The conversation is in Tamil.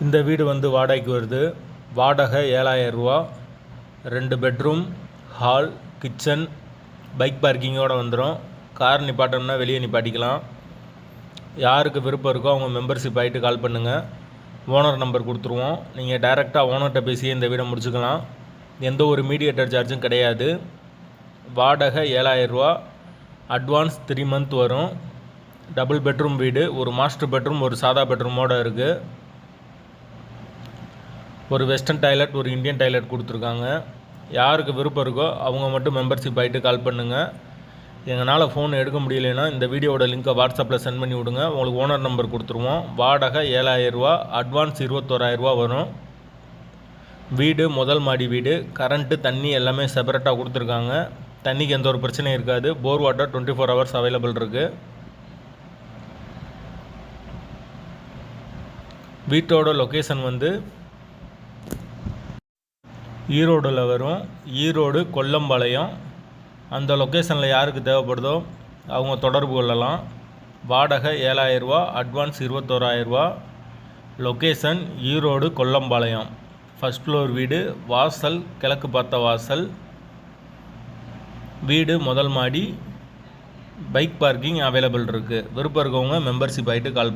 இந்த வீடு வந்து வாடகைக்கு வருது. வாடகை 7,000 ரூபா. 2 பெட்ரூம், ஹால், கிச்சன், பைக் பார்க்கிங்கோடு வந்துடும். கார் நிப்பாட்டோம்னா வெளியே நிப்பாட்டிக்கலாம். யாருக்கு விருப்பம் இருக்கோ அவங்க மெம்பர்ஷிப் ஆகிட்டு கால் பண்ணுங்கள். ஓனர் நம்பர் கொடுத்துருவோம். நீங்கள் டைரெக்டாக ஓனர்கிட்ட பேசியே இந்த வீடை முடிச்சுக்கலாம். எந்த ஒரு மீடியேட்டர் சார்ஜும் கிடையாது. வாடகை 7,000 ரூபா. அட்வான்ஸ் 3 மந்த் வரும். டபுள் பெட்ரூம் வீடு. ஒரு மாஸ்டர் பெட்ரூம், ஒரு சாதா பெட்ரூமோடு இருக்குது. ஒரு வெஸ்டர்ன் டாய்லெட், ஒரு இந்தியன் டாய்லெட் கொடுத்துருக்காங்க. யாருக்கு விருப்பம் இருக்கோ அவங்க மட்டும் மெம்பர்ஷிப் ஆகிட்டு கால் பண்ணுங்கள். எங்களால் ஃபோன் எடுக்க முடியலைன்னா இந்த வீடியோட லிங்க்கை வாட்ஸ்அப்பில் சென்ட் பண்ணி விடுங்க. உங்களுக்கு ஓனர் நம்பர் கொடுத்துருவோம். வாடகை 7,000 ரூபா. அட்வான்ஸ் 21,000 ரூபா வரும். வீடு முதல் மாடி வீடு. கரண்ட்டு, தண்ணி எல்லாமே செப்பரேட்டாக கொடுத்துருக்காங்க. தண்ணிக்கு எந்த ஒரு பிரச்சனையும் இருக்காது. போர் வாட்டர் 24 ஹவர்ஸ் அவைலபிள் இருக்குது. வீட்டோட லொக்கேஷன் வந்து ஈரோடில் வரும். ஈரோடு கொல்லம்பாளையம். அந்த லொக்கேஷனில் யாருக்கு தேவைப்படுதோ அவங்க தொடர்பு கொள்ளலாம். வாடகை 7,000 ரூபா. அட்வான்ஸ் 21,000 ரூபா. Location Erode Kollampalayam. First floor வீடு. வாசல் கிழக்கு பார்த்த வாசல். வீடு முதல் மாடி. பைக் பார்க்கிங் அவைலபிள் இருக்குது. விருப்பம் இருக்கவங்க மெம்பர்ஷிப் ஆகிட்டு கால் பண்ணுங்கள்.